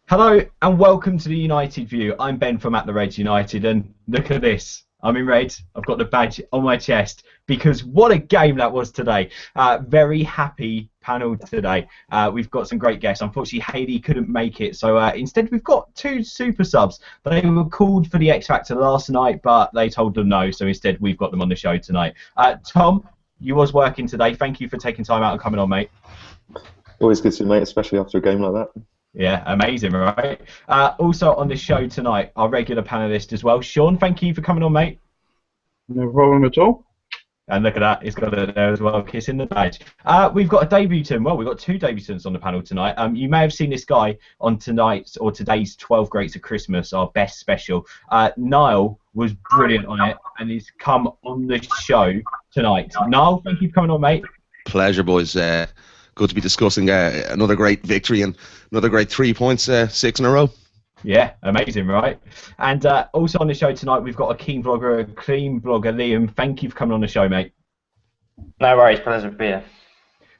Hello and welcome to the United View. I'm Ben from At the Reds United, and look at this. I'm in red. I've got the badge on my chest because what a game that was today. Very happy panel today. We've got some great guests. Unfortunately, Hayley couldn't make it, so instead we've got two super subs. They were called for the X Factor last night, but they told them no, so instead we've got them on the show tonight. Tom, you was working today. Thank you for taking time out and coming on, mate. Always good to mate, especially after a game like that. Yeah, amazing, right? Also on the show tonight, our regular panellist as well, Shaun. Thank you for coming on, mate. No problem at all. And look at that, he's got it there as well, kissing the badge. We've got a debutant. Well, we've got two debutants on the panel tonight. You may have seen this guy on tonight's or today's 12 Greats of Christmas, our best special. Niall was brilliant on it, and he's come on the show tonight. Niall, thank you for coming on, mate. Pleasure, boys. Good to be discussing another great victory and another great 3 points, 6 in a row. Yeah, amazing, right? And also on the show tonight, we've got a keen vlogger, a clean vlogger, Liam. Thank you for coming on the show, mate. No worries, pleasure to be here.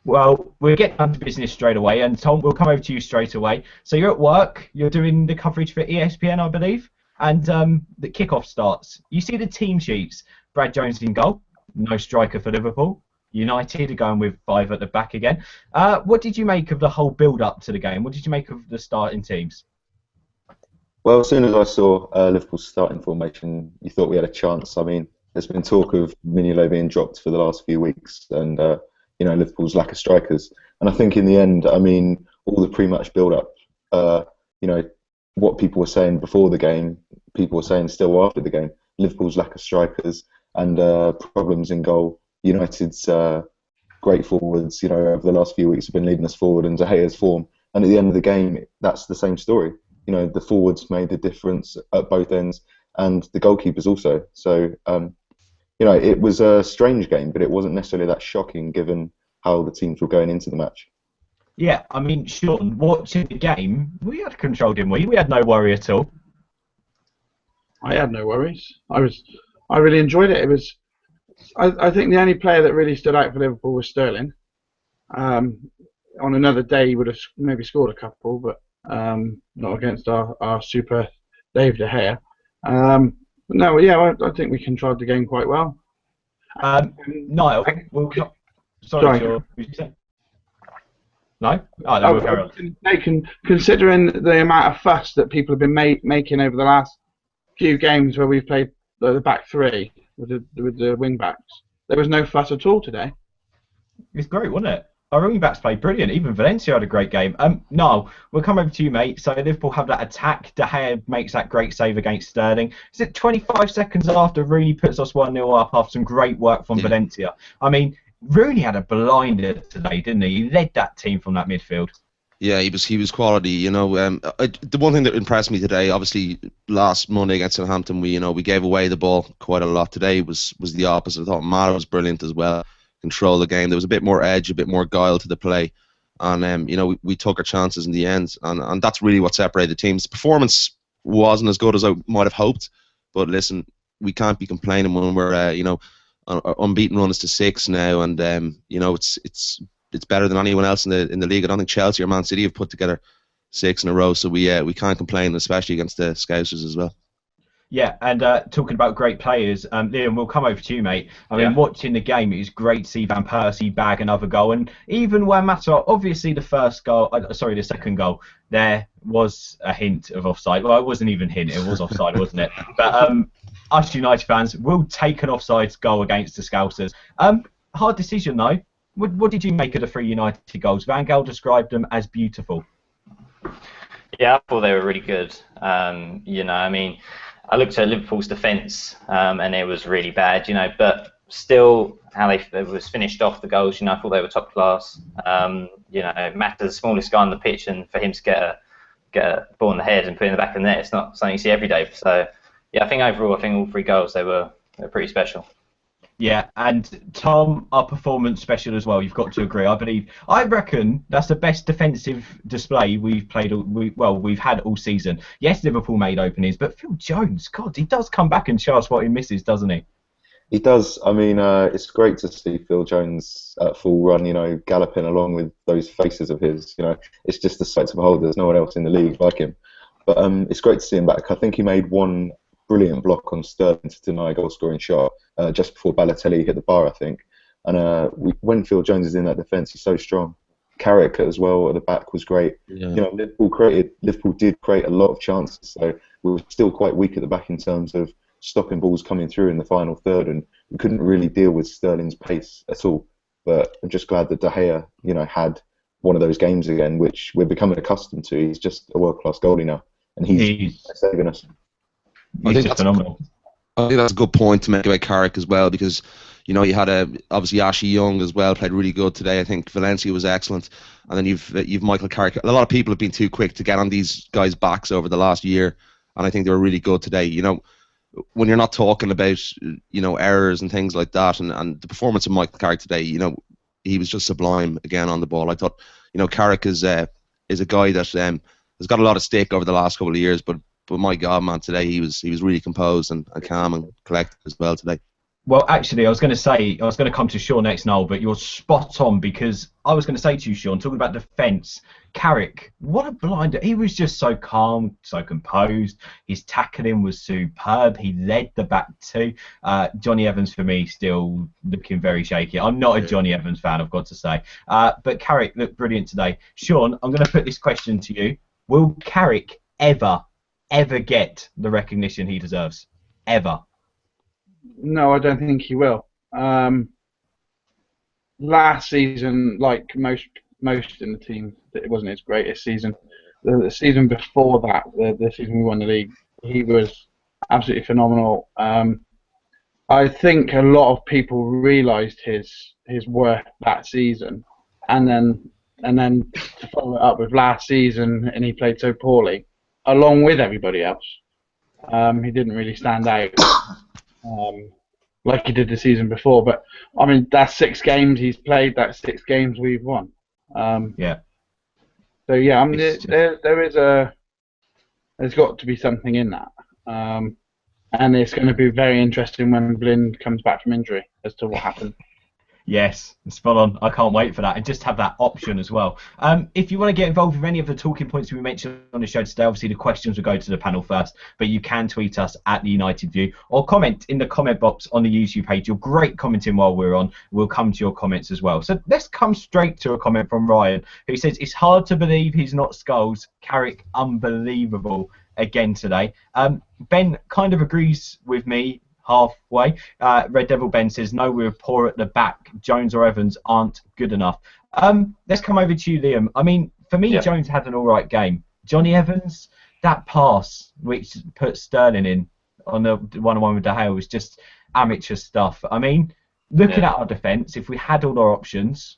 Well, we'll get down to business straight away, and Tom, we'll come over to you straight away. So you're at work, you're doing the coverage for ESPN, I believe, and the kickoff starts. You see the team sheets. Brad Jones in goal, no striker for Liverpool. United are going with 5 at the back again. What did you make of the whole build-up to the game? What did you make of the starting teams? Well, as soon as I saw Liverpool's starting formation, you thought we had a chance. I mean, there's been talk of Mignolet being dropped for the last few weeks, and Liverpool's lack of strikers. And I think in the end, I mean, all the pre-match build-up, what people were saying before the game, people were saying still after the game. Liverpool's lack of strikers and problems in goal. United's great forwards, over the last few weeks have been leading us forward, and De Gea's form. And at the end of the game, that's the same story. The forwards made the difference at both ends, and the goalkeepers also. So, it was a strange game, but it wasn't necessarily that shocking given how the teams were going into the match. Yeah, I mean, Shaun, watching the game, we had control, didn't we? We had no worry at all. I had no worries. I really enjoyed it. It was. I think the only player that really stood out for Liverpool was Sterling. On another day, he would have maybe scored a couple, but not against our super Dave De Gea. No, yeah, I think we controlled the game quite well. Niall, sorry, Shaun, what did you say? No? Oh, no, we'll carry on. Considering the amount of fuss that people have been making over the last few games where we've played the back three with the wing backs, there was no fuss at all today. It's great, wasn't it? Our wing backs played brilliant. Even Valencia had a great game. Niall, we'll come over to you, mate. So Liverpool have that attack. De Gea makes that great save against Sterling. Is it 25 seconds after Rooney puts us 1-0 up after some great work from Valencia? I mean, Rooney had a blinder today, didn't he? He led that team from that midfield. Yeah, he was quality. The one thing that impressed me today, obviously, last Monday against Southampton, we gave away the ball quite a lot. Today was the opposite. I thought Mata was brilliant as well. Control the game. There was a bit more edge, a bit more guile to the play, and we took our chances in the end, and that's really what separated the teams. The performance wasn't as good as I might have hoped, but listen, we can't be complaining when we're our unbeaten run is to 6 now, and it's better than anyone else in the league. I don't think Chelsea or Man City have put together 6 in a row, so we can't complain, especially against the Scousers as well. Yeah, and talking about great players, Liam, we'll come over to you, mate. I mean, watching the game, it was great to see Van Persie bag another goal, and even when Mata, obviously the second goal, there was a hint of offside. Well, it wasn't even a hint, it was offside, wasn't it? But us United fans will take an offside goal against the Scousers. Hard decision, though. What did you make of the 3 United goals? Van Gaal described them as beautiful. Yeah, I thought they were really good. I mean, I looked at Liverpool's defence and it was really bad, but still how they was finished off the goals, I thought they were top class. Mata's the smallest guy on the pitch, and for him to get a ball in the head and put it in the back of the net, it's not something you see every day. So, yeah, I think overall, all 3 goals, they were pretty special. Yeah, and Tom, our performance special as well. You've got to agree. I reckon that's the best defensive display we've had all season. Yes, Liverpool made openings, but Phil Jones, God, he does come back and show us what he misses, doesn't he? He does. I mean, it's great to see Phil Jones at full run, galloping along with those faces of his. It's just a sight to behold. There's no one else in the league like him. But it's great to see him back. I think he made one brilliant block on Sterling to deny a goal-scoring shot just before Balotelli hit the bar, I think. And when Phil Jones is in that defence, he's so strong. Carrick as well at the back was great. Yeah. Liverpool did create a lot of chances, so we were still quite weak at the back in terms of stopping balls coming through in the final third, and we couldn't really deal with Sterling's pace at all. But I'm just glad that De Gea, had one of those games again, which we're becoming accustomed to. He's just a world-class goalie now, and he's saving us. He's just phenomenal. I think that's a good point to make about Carrick as well, because you had obviously Ashley Young as well, played really good today. I think Valencia was excellent, and then you've Michael Carrick. A lot of people have been too quick to get on these guys' backs over the last year, and I think they were really good today. When you're not talking about errors and things like that, and the performance of Michael Carrick today, he was just sublime again on the ball. I thought Carrick is a guy that has got a lot of stake over the last couple of years, but my God, man, today he was really composed and calm and collected as well today. Well, actually, I was going to come to Shaun next, Niall, but you're spot on, because I was going to say to you, Shaun, talking about defence, Carrick, what a blinder. He was just so calm, so composed. His tackling was superb. He led the back two. Johnny Evans, for me, still looking very shaky. I'm not a Johnny Evans fan, I've got to say. But Carrick looked brilliant today. Shaun, I'm going to put this question to you. Will Carrick ever get the recognition he deserves? Ever? No, I don't think he will. Last season, like most in the team, it wasn't his greatest season. The season before that, the season we won the league, he was absolutely phenomenal. I think a lot of people realised his worth that season, and then to follow it up with last season, and he played so poorly, along with everybody else. He didn't really stand out. Like he did the season before, but I mean that's 6 games he's played. That's 6 games we've won. Yeah. So yeah, I mean there's got to be something in that, and it's going to be very interesting when Blind comes back from injury as to what happened. Yes, spot on. I can't wait for that, and just have that option as well. If you want to get involved with any of the talking points we mentioned on the show today, obviously the questions will go to the panel first, but you can tweet us at the United View or comment in the comment box on the YouTube page. You're great commenting while we're on. We'll come to your comments as well. So let's come straight to a comment from Ryan, who says, "It's hard to believe he's not Skulls. Carrick, unbelievable again today." Ben kind of agrees with me halfway. Red Devil Ben says, "No, we were poor at the back. Jones or Evans aren't good enough." Let's come over to you, Liam. I mean, for me, Jones had an all right game. Johnny Evans, that pass which put Sterling in on the 1-on-1 with De Gea was just amateur stuff. I mean, looking at our defence, if we had all our options,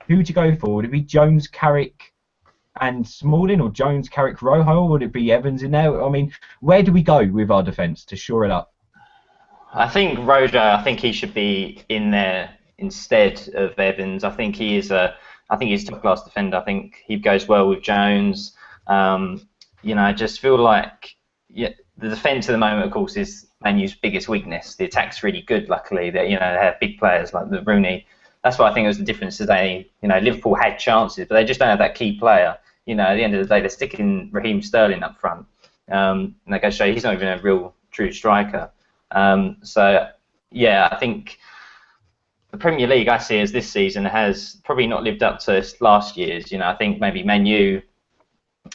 who would you go for? Would it be Jones, Carrick and Smalling, or Jones, Carrick, Rojo, or would it be Evans in there? I mean, where do we go with our defence to shore it up? I think Rojo, he should be in there instead of Evans. I think he's a top class defender. I think he goes well with Jones. I just feel like the defence at the moment, of course, is Man U's biggest weakness. The attack's really good, luckily. They have big players like the Rooney. That's what I think was the difference today. Liverpool had chances, but they just don't have that key player. At the end of the day, they're sticking Raheem Sterling up front. And they go show he's not even a real true striker. I think the Premier League I see as this season has probably not lived up to last year's. I think maybe Man U,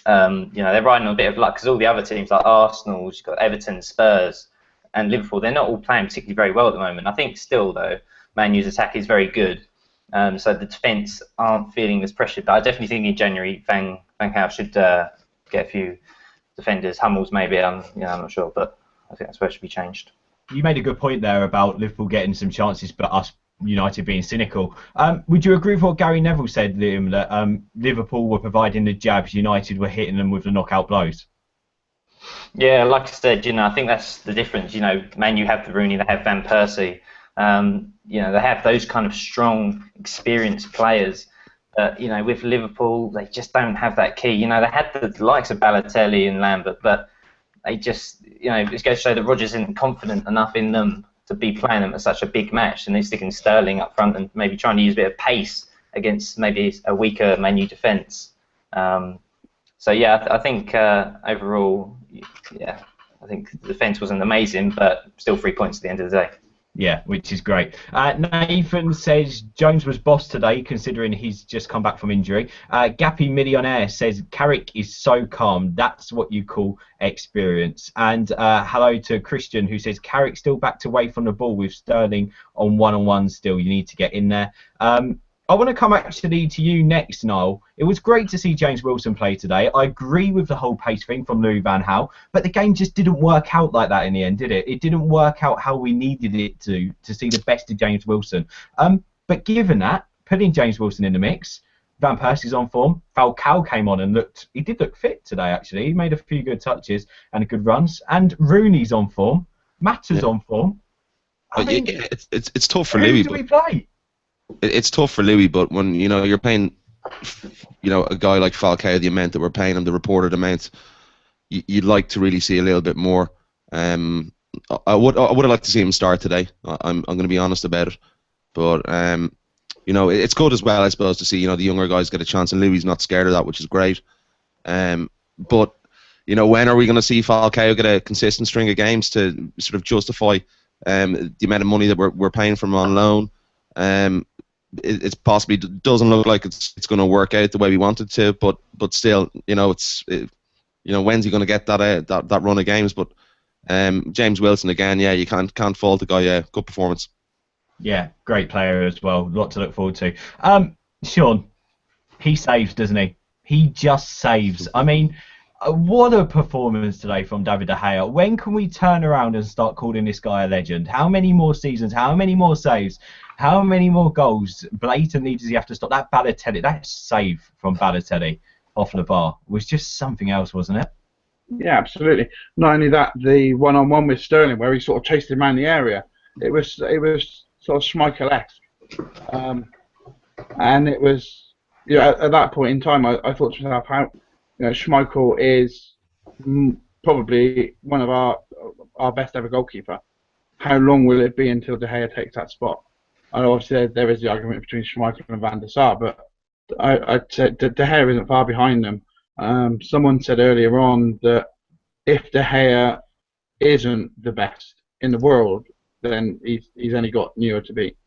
they're riding on a bit of luck because all the other teams like Arsenal, you've got Everton, Spurs, and Liverpool, they're not all playing particularly very well at the moment. I think still though, Man U's attack is very good, so the defence aren't feeling as pressured. But I definitely think in January Van Gaal should get a few defenders, Hummels maybe. I'm not sure, but I think that's where it should be changed. You made a good point there about Liverpool getting some chances, but us United being cynical. Would you agree with what Gary Neville said, Liam, that Liverpool were providing the jabs, United were hitting them with the knockout blows? Yeah, like I said, I think that's the difference. Man U have the Rooney, they have Van Persie. They have those kind of strong, experienced players. But with Liverpool, they just don't have that key. They had the likes of Balotelli and Lambert, but they just, it goes to show that Rodgers isn't confident enough in them to be playing them at such a big match, and they're sticking Sterling up front and maybe trying to use a bit of pace against maybe a weaker Man U defence. So yeah, I think overall, yeah, I think the defence wasn't amazing, but still 3 points at the end of the day. Yeah, which is great. Nathan says Jones was boss today, considering he's just come back from injury. Gappy Millionaire says Carrick is so calm. That's what you call experience. And hello to Christian, who says Carrick still backed away from the ball with Sterling on one-on-one still. You need to get in there. I want to come actually to you next, Niall. It was great to see James Wilson play today. I agree with the whole pace thing from Louis van Gaal, but the game just didn't work out like that in the end, did it? It didn't work out how we needed it to see the best of James Wilson. But given that, putting James Wilson in the mix, Van Persie's on form, Falcao came on and he did look fit today, actually. He made a few good touches and good runs, and Rooney's on form, Mata's on form. I mean, it's tough for who Louis. do we play? It's tough for Louis, but when you're paying, a guy like Falcao the amount that we're paying him, the reported amount, you'd like to really see a little bit more. I would have liked to see him start today. I'm going to be honest about it, but it's good as well, I suppose, to see the younger guys get a chance, and Louis not scared of that, which is great. But when are we going to see Falcao get a consistent string of games to sort of justify the amount of money that we're paying for him on loan? It's possibly doesn't look like it's going to work out the way we want it to, but still, when's he going to get that run of games? But James Wilson again, yeah, you can't fault the guy. Good performance. Yeah, great player as well. A lot to look forward to. Shaun, he saves, doesn't he? He just saves. I mean, what a performance today from David De Gea. When can we turn around and start calling this guy a legend? How many more seasons? How many more saves? How many more goals blatantly does he have to stop? That Balotelli, that save from Balotelli off the bar was just something else, wasn't it? Yeah, absolutely. Not only that, the one-on-one with Sterling, where he sort of chased him around the area, it was sort of Schmeichel-esque. And it was, at that point in time, I thought to myself, how Schmeichel is probably one of our best ever goalkeeper. How long will it be until De Gea takes that spot? And obviously there is the argument between Schmeichel and Van der Sar, but I'd say De Gea isn't far behind them. Someone said earlier on that if De Gea isn't the best in the world, then he's only got Neuer to beat.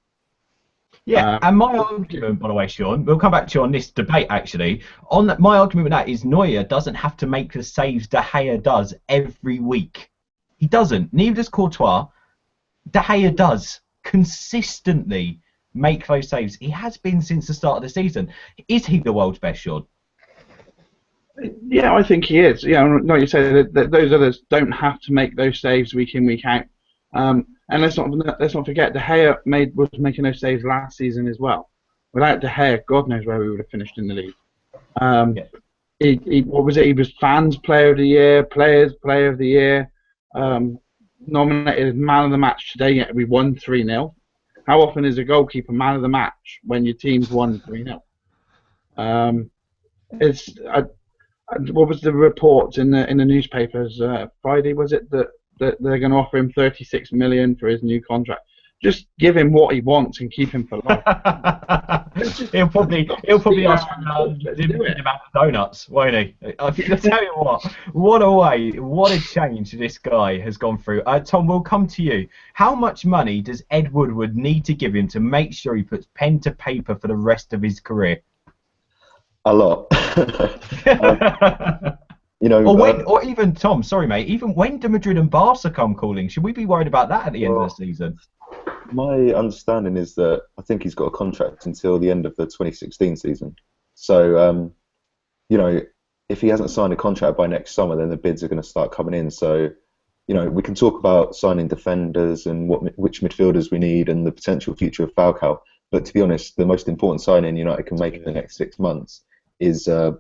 Yeah, and my argument, by the way, Shaun, we'll come back to you on this debate actually. My argument with that is Neuer doesn't have to make the saves De Gea does every week. He doesn't. Neither does Courtois. De Gea does consistently make those saves. He has been since the start of the season. Is he the world's best, Shaun? Yeah, I think he is. Yeah, like you say, that those others don't have to make those saves week in, week out. And let's not forget, De Gea was making those saves last season as well. Without De Gea, God knows where we would have finished in the league. What was it? He was fans player of the year, players player of the year, nominated as man of the match today. Yet we won 3-0. How often is a goalkeeper man of the match when your team's won 3-0? What was the reports in the newspapers? Friday was it that they're going to offer him 36 million for his new contract? Just give him what he wants and keep him for life. he'll probably ask for the amount of donuts, won't he? I'll tell you what a change this guy has gone through. Tom, we'll come to you. How much money does Ed Woodward need to give him to make sure he puts pen to paper for the rest of his career? A lot. Or even Tom, sorry mate, even when do Madrid and Barca come calling? Should we be worried about that at the end of the season? My understanding is that I think he's got a contract until the end of the 2016 season. So, if he hasn't signed a contract by next summer, then the bids are going to start coming in. So, we can talk about signing defenders and which midfielders we need and the potential future of Falcao. But to be honest, the most important signing United can make in the next 6 months is, tying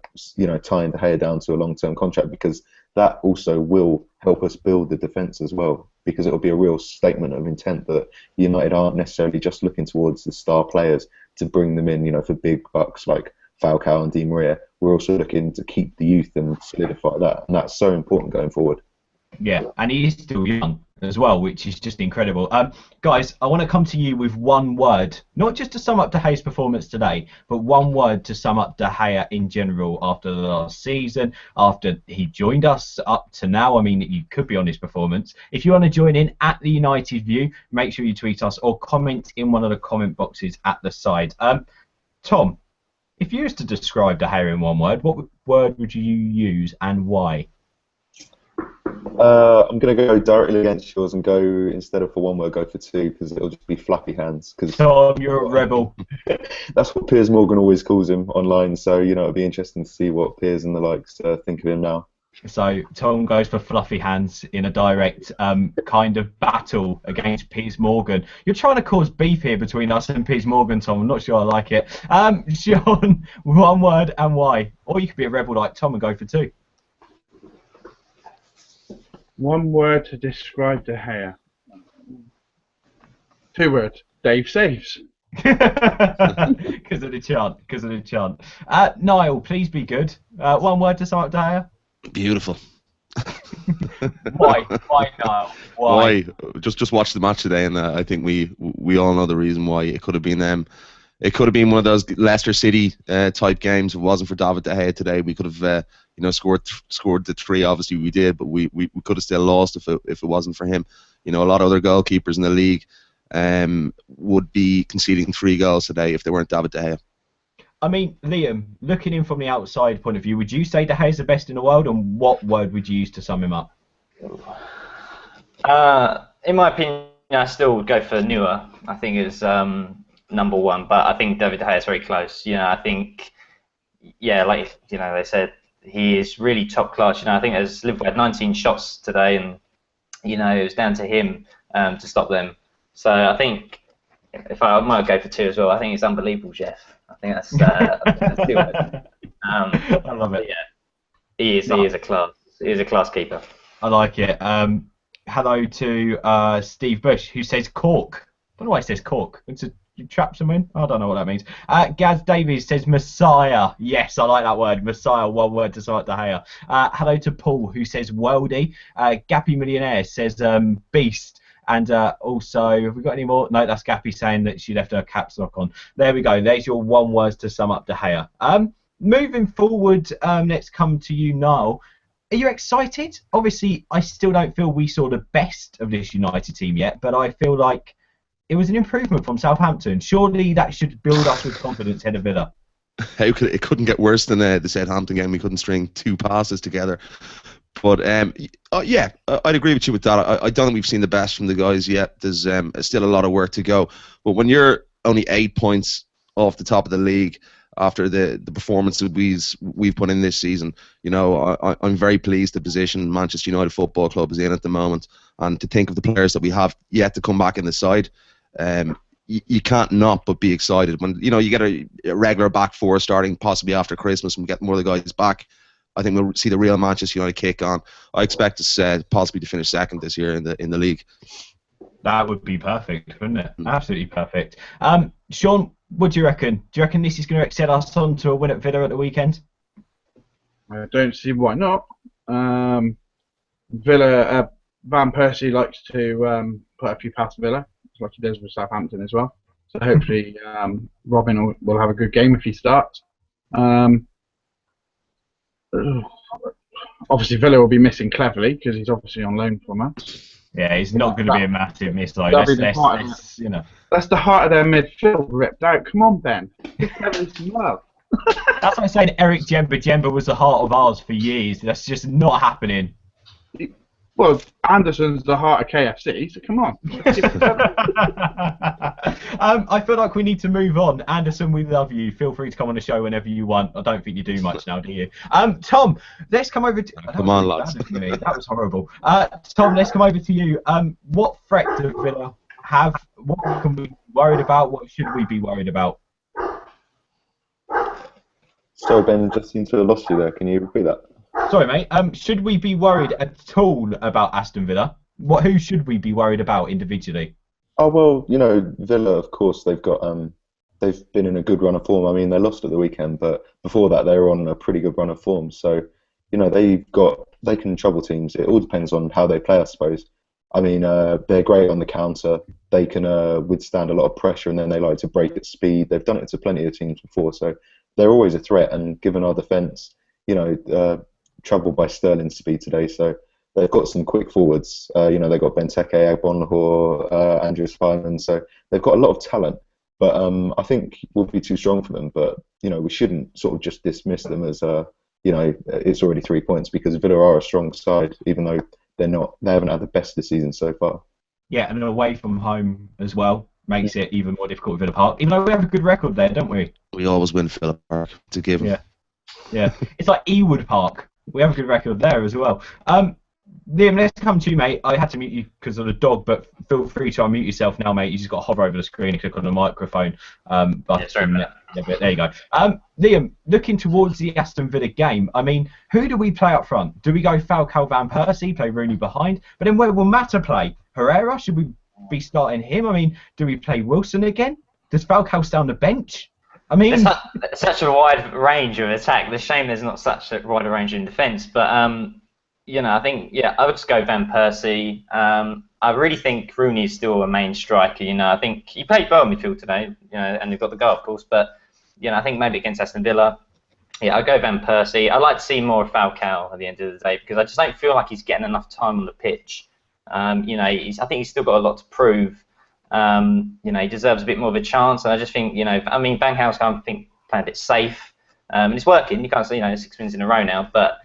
De Gea down to a long-term contract, because that also will help us build the defence as well, because it will be a real statement of intent that United aren't necessarily just looking towards the star players to bring them in, for big bucks like Falcao and Di Maria. We're also looking to keep the youth and solidify that, and that's so important going forward. Yeah, and he is still young. as well, which is just incredible. Guys, I want to come to you with one word, not just to sum up De Gea's performance today, but one word to sum up De Gea in general after the last season, after he joined us up to now. I mean, you could be on his performance. If you want to join in at the United View, make sure you tweet us or comment in one of the comment boxes at the side. Tom, if you was to describe De Gea in one word, what word would you use and why? I'm going to go directly against yours and go, instead of for one word, go for two, because it'll just be fluffy hands. Cause Tom, you're a rebel. that's what Piers Morgan always calls him online, so, it'll be interesting to see what Piers and the likes think of him now. So Tom goes for fluffy hands in a direct kind of battle against Piers Morgan. You're trying to cause beef here between us and Piers Morgan, Tom. I'm not sure I like it. Shaun, one word and why? Or you could be a rebel like Tom and go for two. One word to describe De Gea. 2 words. Dave saves. Because of the chant. Niall, please be good. One word to sum up De Gea. Beautiful. Why, Niall? Why? Just watch the match today, and I think we all know the reason why. It could have been them. It could have been one of those Leicester City type games. If it wasn't for David De Gea today, we could have scored the 3. Obviously we did, but we could have still lost if it wasn't for him. A lot of other goalkeepers in the league would be conceding 3 goals today if they weren't David De Gea. I mean, Liam, looking in from the outside point of view, would you say De Gea's the best in the world, and what word would you use to sum him up? In my opinion, I still would go for Neuer. I think it's number 1, but I think David De Gea is very close. I think, like they said, he is really top class. I think as Liverpool had 19 shots today, and it was down to him to stop them. So I think if I might go for 2 as well. I think it's unbelievable, Jeff. I think that's 2 words. I love it. Yeah, he is a class. He is a class keeper. I like it. Hello to Steve Bush, who says cork. I don't know why he says cork. You trap someone? I don't know what that means. Gaz Davies says Messiah. Yes, I like that word. Messiah, one word to start De Gea. Hello to Paul, who says Worldy. Gappy Millionaire says Beast. And also, have we got any more? No, that's Gappy saying that she left her caps lock on. There we go. There's your one words to sum up De Gea. Moving forward, let's come to you, Niall. Are you excited? Obviously, I still don't feel we saw the best of this United team yet, but I feel like it was an improvement from Southampton. Surely that should build us with confidence ahead of Villa. It couldn't get worse than the Southampton game. We couldn't string 2 passes together. But yeah, I'd agree with you with that. I don't think we've seen the best from the guys yet. There's still a lot of work to go. But when you're only 8 points off the top of the league after the performances we've put in this season, I'm very pleased the position Manchester United Football Club is in at the moment, and to think of the players that we have yet to come back in the side. You can't not but be excited when you get a regular back 4 starting possibly after Christmas and we get more of the guys back. I think we'll see the real Manchester United kick on. I expect us possibly to finish second this year in the league. That would be perfect, wouldn't it? Absolutely perfect. Shaun, what do you reckon? Do you reckon this is going to excel us on to a win at Villa at the weekend? I don't see why not. Villa, Van Persie likes to put a few past Villa, like he does with Southampton as well. So hopefully Robin will have a good game if he starts. Obviously Villa will be missing Cleverly because he's obviously on loan from us. Yeah, he's not going to be a massive miss though. That's the heart of their midfield ripped out. Come on, Ben. Give Cleverly some love. That's like saying Eric Jemba was the heart of ours for years. That's just not happening. Well, Anderson's the heart of KFC, so come on. I feel like we need to move on. Anderson, we love you. Feel free to come on the show whenever you want. I don't think you do much now, do you? Tom, let's come over to... Come on, lads. That was horrible. Tom, let's come over to you. What threat do Villa have? What can we be worried about? What should we be worried about? So, Ben, just seems to have lost you there. Can you repeat that? Sorry, mate. Should we be worried at all about Aston Villa? Who should we be worried about individually? Oh well, Villa, of course, they've been in a good run of form. I mean, they lost at the weekend, but before that, they were on a pretty good run of form. So, they can trouble teams. It all depends on how they play, I suppose. I mean, they're great on the counter. They can withstand a lot of pressure, and then they like to break at speed. They've done it to plenty of teams before, so they're always a threat. And given our defence, troubled by Sterling's speed today, so they've got some quick forwards. They've got Benteke, Agbonlahor, Andreas Hyman, so they've got a lot of talent. But I think we'll be too strong for them. But we shouldn't sort of just dismiss them as it's already 3 points, because Villa are a strong side, even though they haven't had the best of the season so far. Yeah, and away from home as well makes it even more difficult with Villa Park. Even though we have a good record there, don't we? We always win Villa Park to give them. Yeah. It's like Ewood Park. We have a good record there as well. Liam, let's come to you, mate. I had to mute you because of the dog, but feel free to unmute yourself now, mate. You just got to hover over the screen and click on the microphone. There you go. Liam, looking towards the Aston Villa game, I mean, who do we play up front? Do we go Falcao, Van Persie, play Rooney behind? But then where will Mata play? Herrera? Should we be starting him? I mean, do we play Wilson again? Does Falcao stay on the bench? I mean, it's such a wide range of attack. The shame there's not such a wide range in defence, but I think I would just go Van Persie. I really think Rooney is still a main striker. I think he played well in midfield today. And he got the goal, of course. But I think maybe against Aston Villa, I'd go Van Persie. I'd like to see more of Falcao at the end of the day, because I just don't feel like he's getting enough time on the pitch. I think he's still got a lot to prove. He deserves a bit more of a chance. And I just think, Van Gaal's playing a bit safe, and it's working. You can't say 6 wins in a row now, but.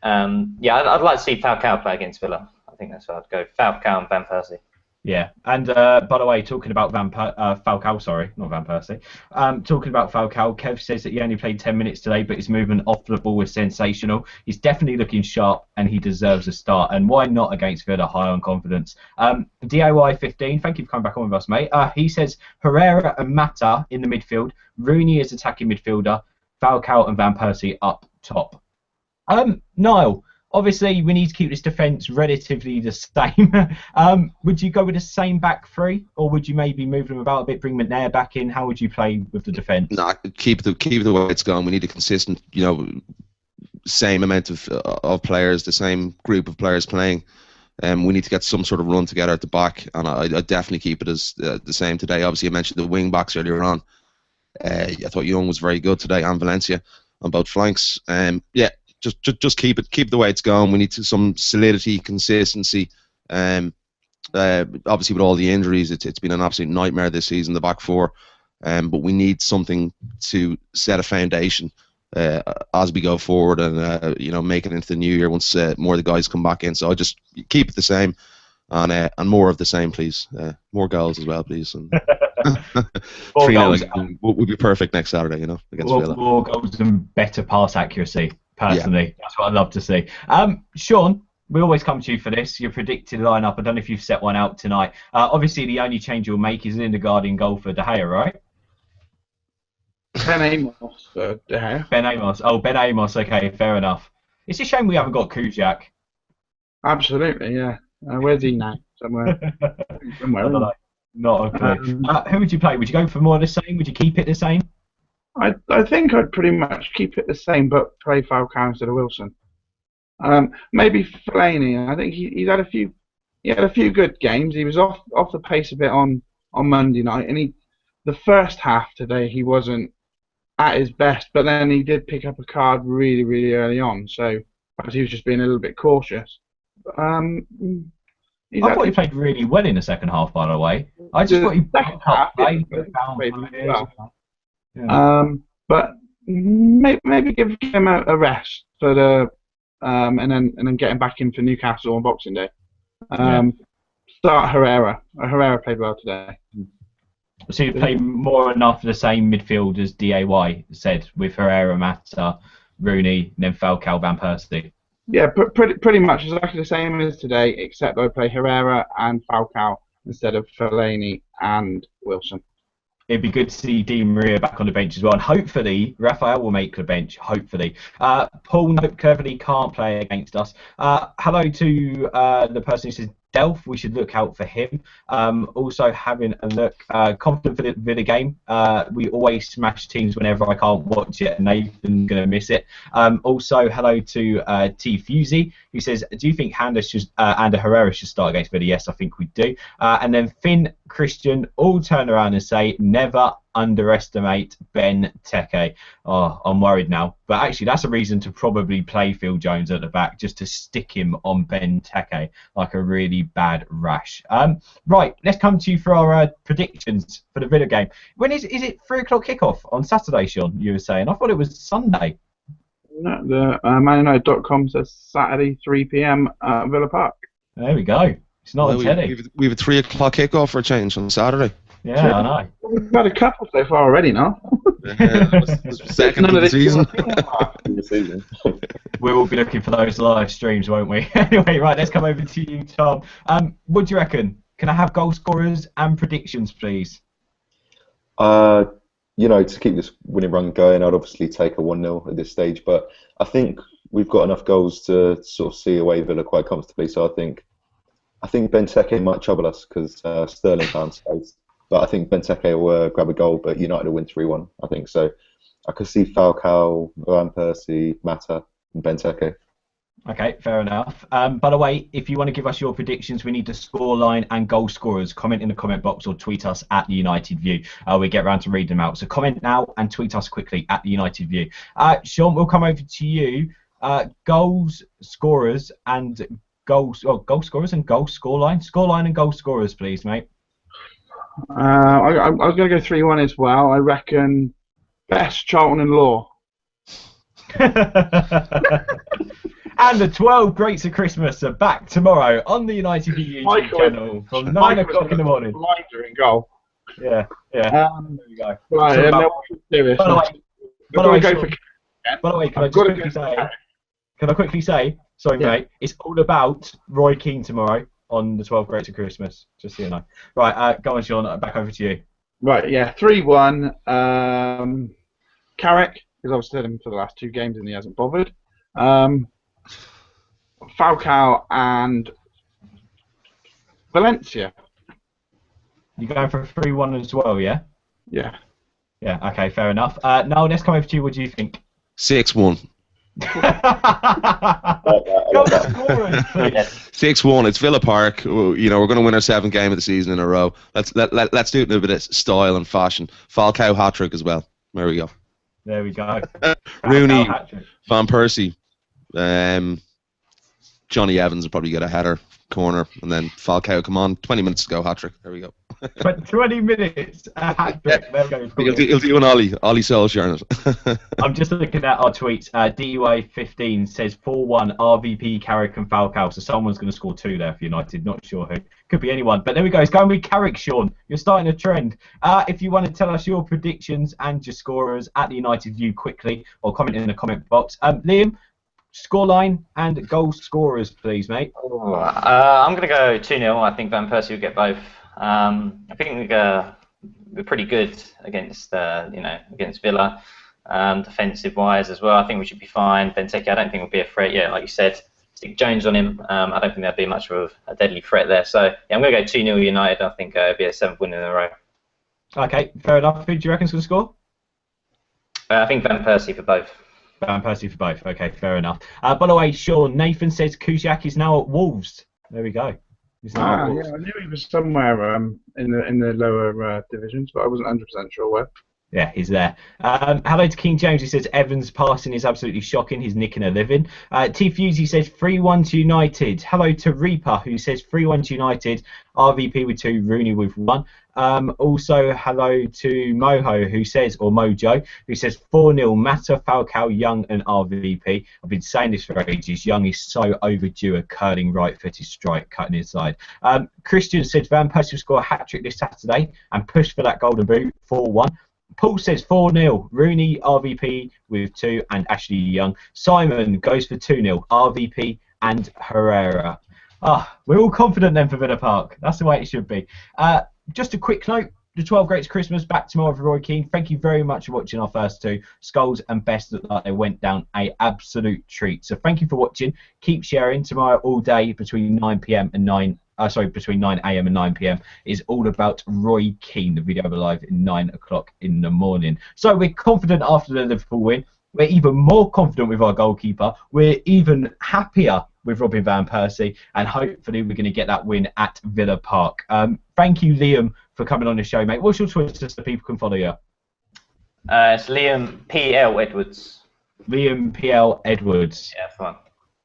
I'd like to see Falcao play against Villa. I think that's where I'd go. Falcao and Van Persie. Yeah, and by the way, talking about Falcao, sorry, not Van Persie. Talking about Falcao, Kev says that he only played 10 minutes today, but his movement off the ball was sensational. He's definitely looking sharp, and he deserves a start. And why not against Villa, high on confidence? DIY15, thank you for coming back on with us, mate. He says Herrera and Mata in the midfield, Rooney is attacking midfielder, Falcao and Van Persie up top. Niall, obviously we need to keep this defence relatively the same. Would you go with the same back three, or would you maybe move them about a bit, bring McNair back in? How would you play with the defence? No, keep the way it's going. We need a consistent, same amount of players, the same group of players playing. We need to get some sort of run together at the back, and I definitely keep it as the same today. Obviously, I mentioned the wing backs earlier on. I thought Young was very good today, and Valencia on both flanks. Just keep it the way it's going. We need some solidity, consistency. Obviously, with all the injuries, it's been an absolute nightmare this season, the back four. But we need something to set a foundation as we go forward, and make it into the new year once more of the guys come back in. So I just keep it the same, and more of the same, please. More goals as well, please. And 3-0 would be perfect next Saturday, against Villa. More goals and better pass accuracy. Personally, that's what I'd love to see. Shaun, we always come to you for this. Your predicted lineup. I don't know if you've set one out tonight. Obviously, the only change you'll make is Lindegaard in goal for De Gea, right? Ben Amos for De Gea. Ben Amos. Oh, Ben Amos. Okay, fair enough. It's a shame we haven't got Kujak. Absolutely, yeah. Where's he now? Somewhere. Not okay. Who would you play? Would you go for more of the same? Would you keep it the same? I think I'd pretty much keep it the same, but play Falcao instead of Wilson. Maybe Fellaini. I think he had a few good games. He was off the pace a bit on Monday night, and the first half today he wasn't at his best, but then he did pick up a card really, really early on, so perhaps he was just being a little bit cautious. I thought he played really well in the second half, by the way. I just thought he backed up play. Yeah. But maybe give him a rest for the and then get him back in for Newcastle on Boxing Day. Start Herrera. Herrera played well today. So you play more enough the same midfield as DAY said, with Herrera, Mata, Rooney, and then Falcao, Van Persie. Yeah, pretty much exactly the same as today, except I play Herrera and Falcao instead of Fellaini and Wilson. It'd be good to see Di Maria back on the bench as well, and hopefully Raphael will make the bench. Hopefully, Paul Nope cleverly can't play against us. Hello to the person who says Delph, we should look out for him. Also having a look, confident for the Villa game. We always smash teams whenever I can't watch it, and Nathan's going to miss it. Also, hello to T Fusey, who says, do you think Ander Herrera should start against Villa? Yes, I think we do. And then Finn, Christian, all turn around and say, never underestimate Ben Teke. Oh, I'm worried now. But actually, that's a reason to probably play Phil Jones at the back, just to stick him on Ben Teke like a really bad rash. Right, let's come to you for our predictions for the Villa game. When is it 3 o'clock kickoff on Saturday, Shaun, you were saying? I thought it was Sunday. No, the manunited.com says Saturday 3 p.m. at Villa Park. There we go. It's not on telly. We have a 3 o'clock kickoff for a change on Saturday. Yeah, I know. We've had a couple so far already now. Second of the season. We will be looking for those live streams, won't we? Anyway, right, let's come over to you, Tom. What do you reckon? Can I have goal scorers and predictions, please? To keep this winning run going, I'd obviously take a 1-0 at this stage, but I think we've got enough goals to sort of see away Villa quite comfortably. So I think Benteke might trouble us because Sterling found space. But I think Benteke will grab a goal, but United will win 3-1, I think. So I could see Falcao, Van Persie, Mata, and Benteke. Okay, fair enough. By the way, if you want to give us your predictions, we need the scoreline and goal scorers. Comment in the comment box or tweet us at the United View. We get around to read them out. So comment now and tweet us quickly at the United View. Shaun, we'll come over to you. Goals, scorers, and goal scorers and goal scoreline. Scoreline and goal scorers, please, mate. I was going to go 3-1 as well. I reckon Best, Charlton and Law. And the 12 Greats of Christmas are back tomorrow on the United View YouTube channel from 9 o'clock in the morning. Blinder in goal. Yeah. There we go. Right, By the way, can I quickly say, sorry, mate, it's all about Roy Keane tomorrow on the 12 Greats of Christmas, just so you know. Right, go on, Shaun, back over to you. Right, yeah, 3-1. Carrick, because I've said him for the last 2 games and he hasn't bothered. Falcao and Valencia. You going for a 3-1 as well, yeah? Yeah. Yeah, okay, fair enough. Noel, let's come over to you. What do you think? 6-1. 6-1. It's Villa Park. We're going to win our 7th game of the season in a row. Let's do it in a bit of style and fashion. Falcao hat-trick as well. There we go. Rooney, Van Persie, Johnny Evans will probably get a header, corner, and then Falcao, come on, 20 minutes to go, hat-trick. There we go. 20 minutes, a hat-trick. There we go. He'll do an Ollie Solskjaer. I'm just looking at our tweets. DUI15 says 4-1 RVP, Carrick and Falcao. So someone's going to score 2 there for United. Not sure who. Could be anyone. But there we go. It's going with Carrick, Shaun. You're starting a trend. If you want to tell us your predictions and your scorers at the United View quickly, or comment in the comment box. Liam, scoreline and goal scorers, please, mate. I'm going to go 2-0. I think Van Persie will get both. I think we're pretty good against against Villa, defensive-wise as well. I think we should be fine. Benteke, I don't think will be a threat. Yeah, like you said, stick Jones on him. I don't think there'll be much of a deadly threat there. So yeah, I'm going to go 2-0 United. I think it'll be a 7th win in a row. Okay, fair enough. Who do you reckon's going to score? I think Van Persie for both. Van Persie for both. Okay, fair enough. By the way, Shaun, Nathan says Kusiak is now at Wolves. There we go. Yeah, I knew he was somewhere in the lower divisions, but I wasn't 100% sure where. Yeah, he's there. Hello to King James. He says Evans' passing is absolutely shocking. He's nicking a living. T Fusey says 3-1 to United. Hello to Reaper, who says 3-1 to United. RVP with 2, Rooney with 1. Also, hello to Mojo, who says 4-0. Mata, Falcao, Young, and RVP. I've been saying this for ages. Young is so overdue a curling right-footed strike cutting inside. Christian says Van Persie will score a hat-trick this Saturday and push for that golden boot. 4-1. Paul says 4-0. Rooney, RVP with 2, and Ashley Young. Simon goes for 2-0. RVP and Herrera. We're all confident then for Villa Park. That's the way it should be. Just a quick note. The 12 Greats Christmas back tomorrow for Roy Keane. Thank you very much for watching our first 2. Skulls and Best looked like they went down a absolute treat. So thank you for watching. Keep sharing tomorrow all day between 9 PM and 9 between 9 a.m. and 9 p.m. is all about Roy Keane. The video will be live at 9 o'clock in the morning. So we're confident after the Liverpool win. We're even more confident with our goalkeeper. We're even happier with Robin van Persie, and hopefully we're going to get that win at Villa Park. Thank you, Liam, for coming on the show, mate. What's your Twitter so people can follow you? It's Liam P.L. Edwards. Liam P.L. Edwards. Yeah, fun.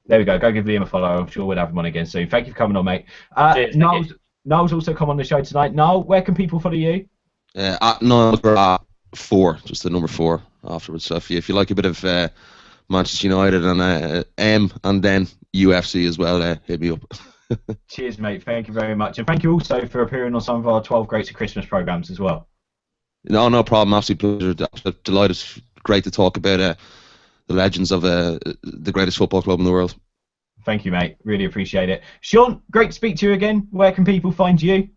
There we go. Go give Liam a follow. I'm sure we'll have him on again soon. Thank you for coming on, mate. Cheers, Niall's also come on the show tonight. Niall, where can people follow you? At Niall 4, just the number 4 afterwards. So if you like a bit of Manchester United and M and then UFC as well, hit me up. Cheers, mate. Thank you very much. And thank you also for appearing on some of our 12 Greats of Christmas programmes as well. No problem. Absolute pleasure. Delighted. Great to talk about the legends of the greatest football club in the world. Thank you, mate. Really appreciate it. Shaun, great to speak to you again. Where can people find you?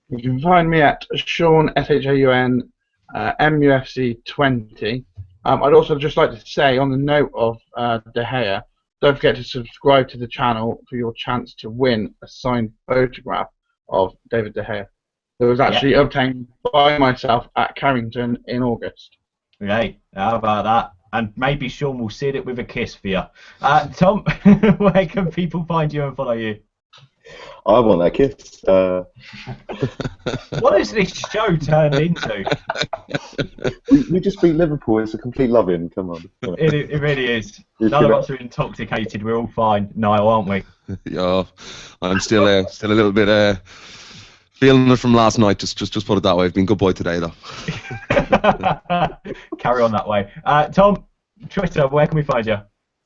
You can find me at Shaun, SHAUN, MUFC20. I'd also just like to say, on the note of De Gea, don't forget to subscribe to the channel for your chance to win a signed photograph of David De Gea. It was actually obtained by myself at Carrington in August. Hey, how about that? And maybe Shaun will seal it with a kiss for you. Tom, where can people find you and follow you? I want that kiss. What has this show turned into? We just beat Liverpool. It's a complete love-in. Come on. It really is. None of us are intoxicated. We're all fine, Niall, aren't we? Yeah, I'm still a little bit feeling it from last night. Just put it that way. I've been a good boy today, though. Carry on that way. Tom, Twitter, where can we find you?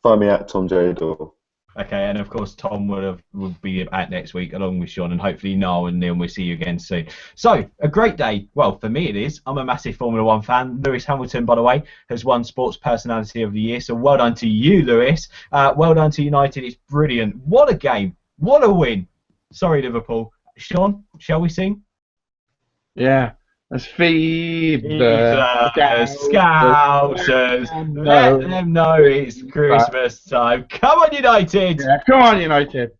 Find me at Tom J. Dore. Okay, and of course Tom will be at next week along with Shaun, and hopefully Niall and Neil will see you again soon. So, a great day. Well, for me it is. I'm a massive Formula 1 fan. Lewis Hamilton, by the way, has won Sports Personality of the Year, so well done to you, Lewis. Well done to United. It's brilliant. What a game. What a win. Sorry, Liverpool. Shaun, shall we sing? Yeah. Let's feed the Scousers. Let them know it's Christmas time. Come on, United! Yeah, come on, United!